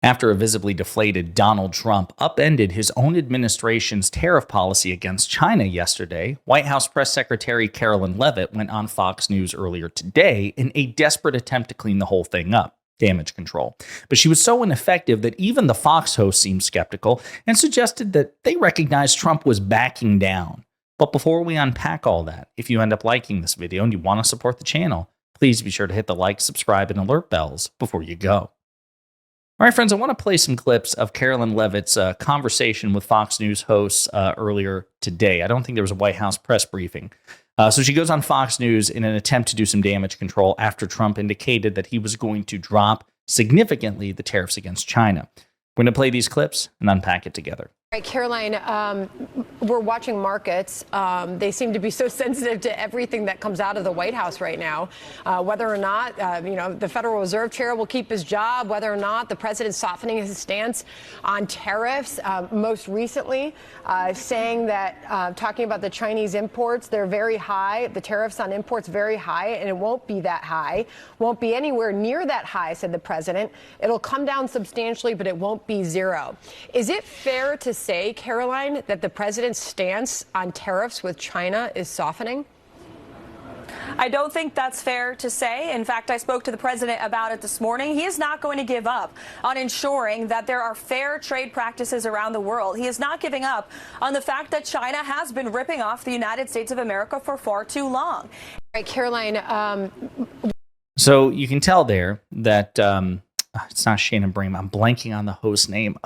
After a visibly deflated Donald Trump upended his own administration's tariff policy against China yesterday, White House Press Secretary Karoline Leavitt went on Fox News earlier today in a desperate attempt to clean the whole thing up. Damage control. But she was so ineffective that even the Fox host seemed skeptical and suggested that they recognized Trump was backing down. But before we unpack all that, if you end up liking this video and you want to support the channel, please be sure to hit the like, subscribe, and alert bells before you go. All right, friends, I want to play some clips of Karoline Leavitt's conversation with Fox News hosts earlier today. I don't think there was a White House press briefing. So she goes on Fox News in an attempt to do some damage control after Trump indicated that he was going to drop significantly the tariffs against China. We're going to play these clips and unpack it together. All right, Karoline, we're watching markets. They seem to be so sensitive to everything that comes out of the White House right now. Whether or not, the Federal Reserve Chair will keep his job, whether or not the president's softening his stance on tariffs. Most recently, saying that, talking about the Chinese imports, they're very high. The tariffs on imports very high, and it won't be that high. Won't be anywhere near that high, said the president. It'll come down substantially, but it won't be zero. Is it fair to say, Karoline, that the president's stance on tariffs with China is softening? I don't think that's fair to say. In fact, I spoke to the president about it this morning. He is not going to give up on ensuring that there are fair trade practices around the world. He is not giving up on the fact that China has been ripping off the United States of America for far too long. All right, Karoline. So you can tell there that it's not Shannon Bream. I'm blanking on the host's name.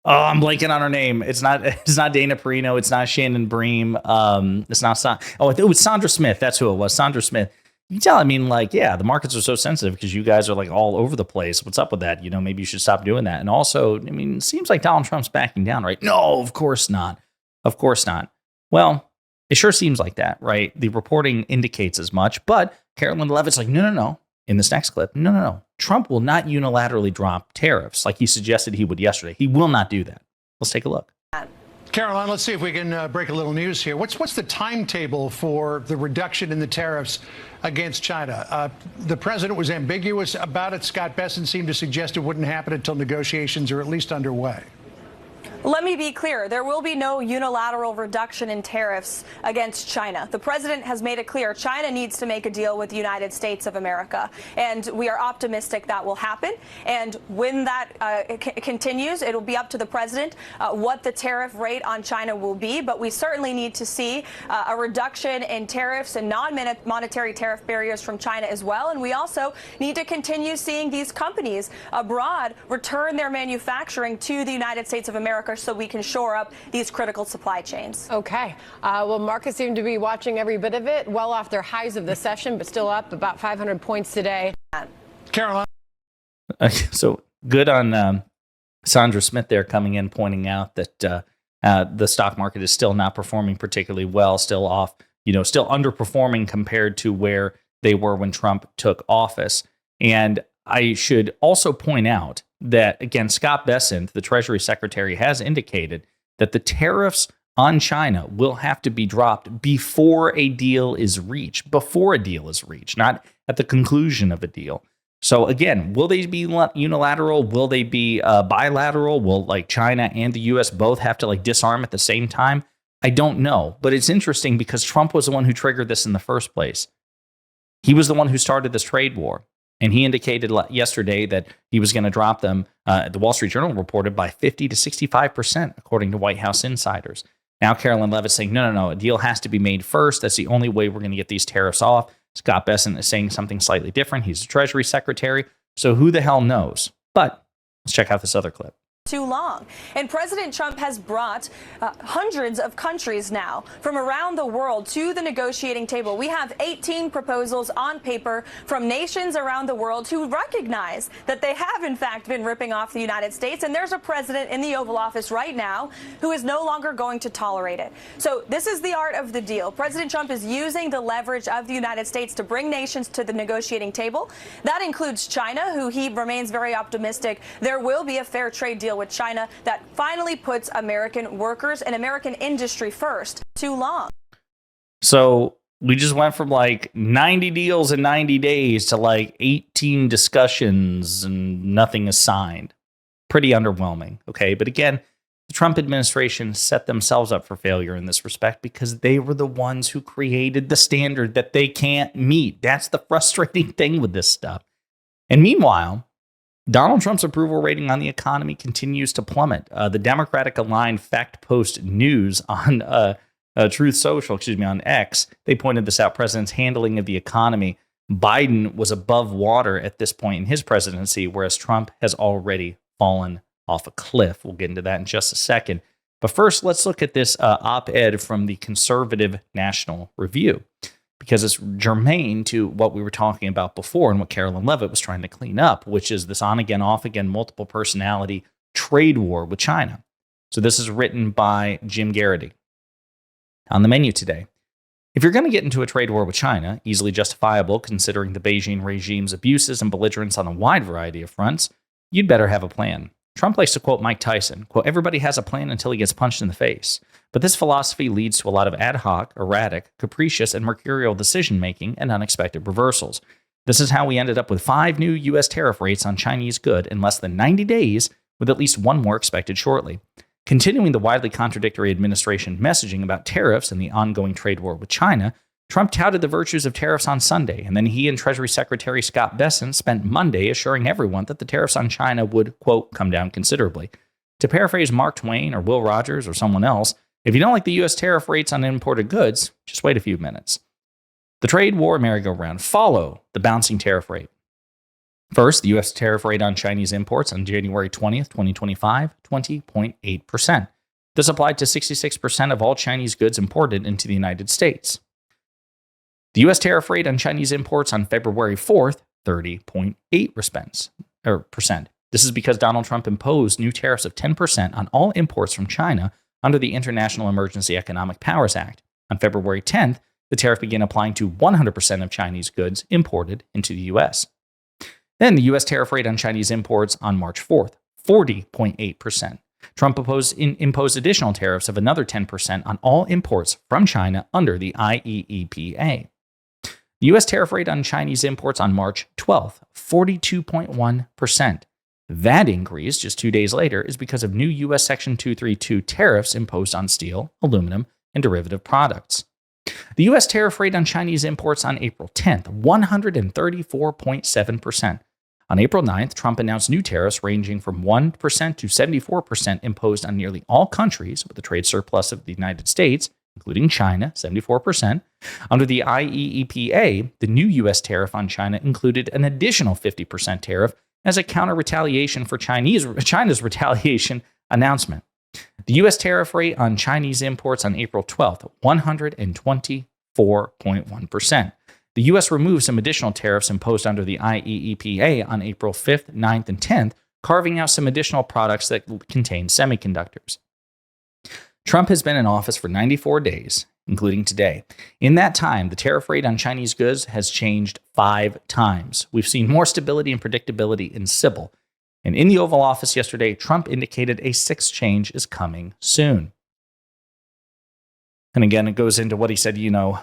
I'm blanking on her name. It's not Dana Perino. It's not Shannon Bream. It's not. It was Sandra Smith. That's who it was. Sandra Smith. You can tell. I mean, the markets are so sensitive because you guys are all over the place. What's up with that? Maybe you should stop doing that. And also, it seems like Donald Trump's backing down, right? No, of course not. Of course not. Well, it sure seems like that, right? The reporting indicates as much. But Karoline Leavitt's like, no. In this next clip, no. Trump will not unilaterally drop tariffs like he suggested he would yesterday. He will not do that. Let's take a look. Karoline, let's see if we can break a little news here. What's the timetable for the reduction in the tariffs against China? The president was ambiguous about it. Scott Bessent seemed to suggest it wouldn't happen until negotiations are at least underway. Let me be clear. There will be no unilateral reduction in tariffs against China. The president has made it clear China needs to make a deal with the United States of America, and we are optimistic that will happen. And when that continues, it'll be up to the president what the tariff rate on China will be. But we certainly need to see a reduction in tariffs and non-monetary tariff barriers from China as well. And we also need to continue seeing these companies abroad return their manufacturing to the United States of America so we can shore up these critical supply chains. Okay. Well, markets seem to be watching every bit of it, well off their highs of the session, but still up about 500 points today. Karoline. So good on Sandra Smith there coming in, pointing out that the stock market is still not performing particularly well, still off, still underperforming compared to where they were when Trump took office. And I should also point out that, again, Scott Bessent, the Treasury Secretary, has indicated that the tariffs on China will have to be dropped before a deal is reached, not at the conclusion of a deal. So, again, will they be unilateral? Will they be bilateral? Will China and the U.S. both have to disarm at the same time? I don't know. But it's interesting because Trump was the one who triggered this in the first place. He was the one who started this trade war. And he indicated yesterday that he was going to drop them, the Wall Street Journal reported, by 50 to 65%, according to White House insiders. Now Karoline Leavitt saying, no, a deal has to be made first. That's the only way we're going to get these tariffs off. Scott Bessent is saying something slightly different. He's the Treasury Secretary. So who the hell knows? But let's check out this other clip. Too long. And President Trump has brought hundreds of countries now from around the world to the negotiating table. We have 18 proposals on paper from nations around the world who recognize that they have, in fact, been ripping off the United States. And there's a president in the Oval Office right now who is no longer going to tolerate it. So this is the art of the deal. President Trump is using the leverage of the United States to bring nations to the negotiating table. That includes China, who he remains very optimistic there will be a fair trade deal with China that finally puts American workers and American industry first. Too long. So We just went from like 90 deals in 90 days to like 18 discussions and nothing is signed. Pretty underwhelming. Okay. But again, the Trump administration set themselves up for failure in this respect because they were the ones who created the standard that they can't meet. That's the frustrating thing with this stuff. And meanwhile, Donald Trump's approval rating on the economy continues to plummet. The Democratic-aligned Fact Post News on Truth Social, on X, they pointed this out. President's handling of the economy. Biden was above water at this point in his presidency, whereas Trump has already fallen off a cliff. We'll get into that in just a second. But first, let's look at this op-ed from the Conservative National Review, because it's germane to what we were talking about before and what Karoline Leavitt was trying to clean up, which is this on-again, off-again, multiple personality trade war with China. So this is written by Jim Garrity. On the menu today, if you're going to get into a trade war with China, easily justifiable considering the Beijing regime's abuses and belligerence on a wide variety of fronts, you'd better have a plan. Trump likes to quote Mike Tyson, quote, everybody has a plan until he gets punched in the face. But this philosophy leads to a lot of ad hoc, erratic, capricious, and mercurial decision-making and unexpected reversals. This is how we ended up with 5 new U.S. tariff rates on Chinese goods in less than 90 days, with at least one more expected shortly. Continuing the widely contradictory administration messaging about tariffs and the ongoing trade war with China, Trump touted the virtues of tariffs on Sunday, and then he and Treasury Secretary Scott Bessent spent Monday assuring everyone that the tariffs on China would, quote, come down considerably. To paraphrase Mark Twain or Will Rogers or someone else, if you don't like the U.S. tariff rates on imported goods, just wait a few minutes. The trade war merry-go-round. Follow the bouncing tariff rate. First, the U.S. tariff rate on Chinese imports on January 20th, 2025, 20.8%. This applied to 66% of all Chinese goods imported into the United States. The U.S. tariff rate on Chinese imports on February 4th, 30.8%. This is because Donald Trump imposed new tariffs of 10% on all imports from China under the International Emergency Economic Powers Act. On February 10th, the tariff began applying to 100% of Chinese goods imported into the U.S. Then the U.S. tariff rate on Chinese imports on March 4th, 40.8%. Trump imposed additional tariffs of another 10% on all imports from China under the IEEPA. The U.S. tariff rate on Chinese imports on March 12th, 42.1%. That increase, just 2 days later, is because of new U.S. Section 232 tariffs imposed on steel, aluminum, and derivative products. The U.S. tariff rate on Chinese imports on April 10th, 134.7%. On April 9th, Trump announced new tariffs ranging from 1% to 74% imposed on nearly all countries with a trade surplus of the United States, including China, 74%. Under the IEEPA, the new U.S. tariff on China included an additional 50% tariff as a counter-retaliation for China's retaliation announcement. The U.S. tariff rate on Chinese imports on April 12th, 124.1%. The U.S. removed some additional tariffs imposed under the IEEPA on April 5th, 9th, and 10th, carving out some additional products that contain semiconductors. Trump has been in office for 94 days, including today. In that time, the tariff rate on Chinese goods has changed 5 times. We've seen more stability and predictability in Sybil. And in the Oval Office yesterday, Trump indicated a 6th change is coming soon. And again, it goes into what he said,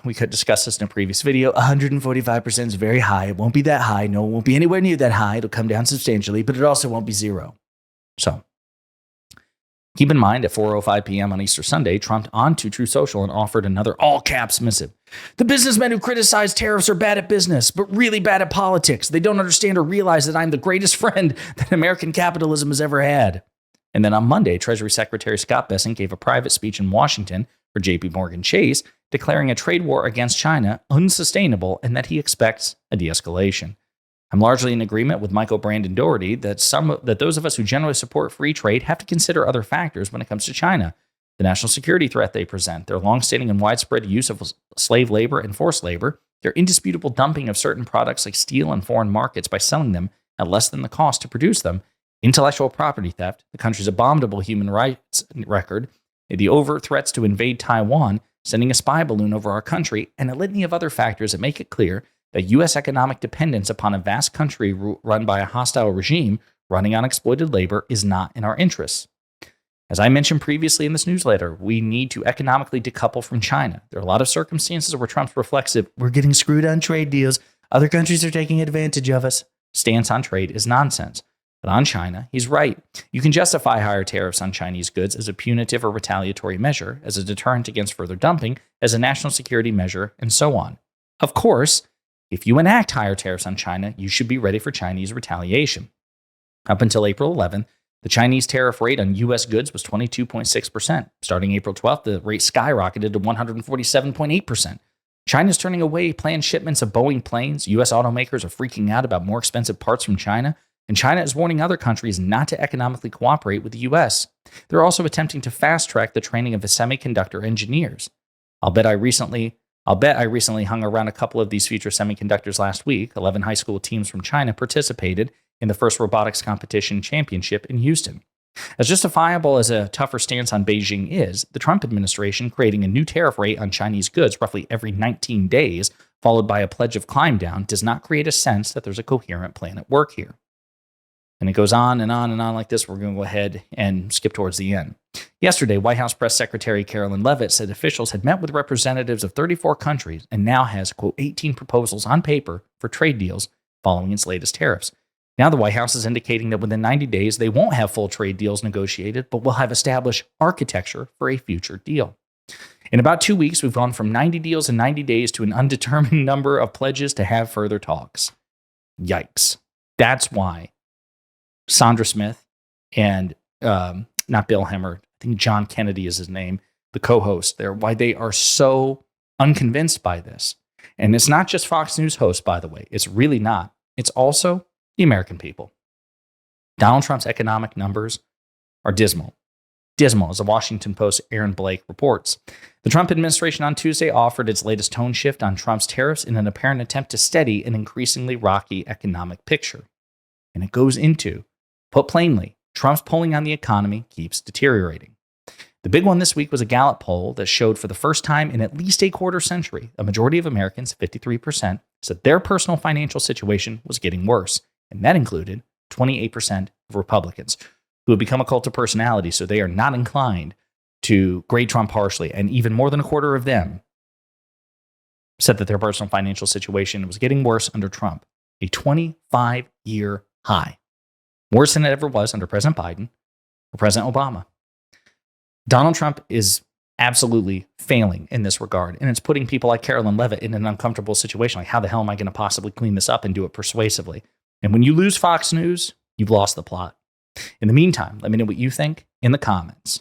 we could discuss this in a previous video. 145% is very high. It won't be that high. No, it won't be anywhere near that high. It'll come down substantially, but it also won't be zero. So keep in mind, at 4:05 p.m. on Easter Sunday, Trump onto Truth Social and offered another all-caps missive. The businessmen who criticize tariffs are bad at business, but really bad at politics. They don't understand or realize that I'm the greatest friend that American capitalism has ever had. And then on Monday, Treasury Secretary Scott Bessent gave a private speech in Washington for J.P. Morgan Chase, declaring a trade war against China unsustainable and that he expects a de-escalation. I'm largely in agreement with Michael Brandon Doherty that those of us who generally support free trade have to consider other factors when it comes to China. The national security threat they present, their longstanding and widespread use of slave labor and forced labor, their indisputable dumping of certain products like steel in foreign markets by selling them at less than the cost to produce them, intellectual property theft, the country's abominable human rights record, the overt threats to invade Taiwan, sending a spy balloon over our country, and a litany of other factors that make it clear that U.S. economic dependence upon a vast country run by a hostile regime running on exploited labor is not in our interests. As I mentioned previously in this newsletter, we need to economically decouple from China. There are a lot of circumstances where Trump's reflexive, we're getting screwed on trade deals, other countries are taking advantage of us, stance on trade is nonsense. But on China, he's right. You can justify higher tariffs on Chinese goods as a punitive or retaliatory measure, as a deterrent against further dumping, as a national security measure, and so on. Of course, if you enact higher tariffs on China, you should be ready for Chinese retaliation. Up until April 11th, the Chinese tariff rate on U.S. goods was 22.6%. Starting April 12th, the rate skyrocketed to 147.8%. China's turning away planned shipments of Boeing planes. U.S. automakers are freaking out about more expensive parts from China. And China is warning other countries not to economically cooperate with the U.S. They're also attempting to fast-track the training of semiconductor engineers. I'll bet I recently hung around a couple of these future semiconductors last week. 11 high school teams from China participated in the first robotics competition championship in Houston. As justifiable as a tougher stance on Beijing is, the Trump administration creating a new tariff rate on Chinese goods roughly every 19 days, followed by a pledge of climb down, does not create a sense that there's a coherent plan at work here. And it goes on and on and on like this. We're going to go ahead and skip towards the end. Yesterday, White House Press Secretary Karoline Leavitt said officials had met with representatives of 34 countries and now has, quote, 18 proposals on paper for trade deals following its latest tariffs. Now the White House is indicating that within 90 days, they won't have full trade deals negotiated, but will have established architecture for a future deal. In about 2 weeks, we've gone from 90 deals in 90 days to an undetermined number of pledges to have further talks. Yikes. That's why Sandra Smith and not Bill Hemmer, I think John Kennedy is his name, the co-host there, why they are so unconvinced by this. And it's not just Fox News hosts, by the way. It's really not. It's also the American people. Donald Trump's economic numbers are dismal. Dismal, as the Washington Post's Aaron Blake reports. The Trump administration on Tuesday offered its latest tone shift on Trump's tariffs in an apparent attempt to steady an increasingly rocky economic picture. And it goes into, put plainly, Trump's polling on the economy keeps deteriorating. The big one this week was a Gallup poll that showed for the first time in at least a quarter century, a majority of Americans, 53%, said their personal financial situation was getting worse. And that included 28% of Republicans who have become a cult of personality, so they are not inclined to grade Trump harshly. And even more than a quarter of them said that their personal financial situation was getting worse under Trump, a 25-year high. Worse than it ever was under President Biden or President Obama. Donald Trump is absolutely failing in this regard, and it's putting people like Karoline Leavitt in an uncomfortable situation. Like, how the hell am I going to possibly clean this up and do it persuasively? And when you lose Fox News, you've lost the plot. In the meantime, let me know what you think in the comments.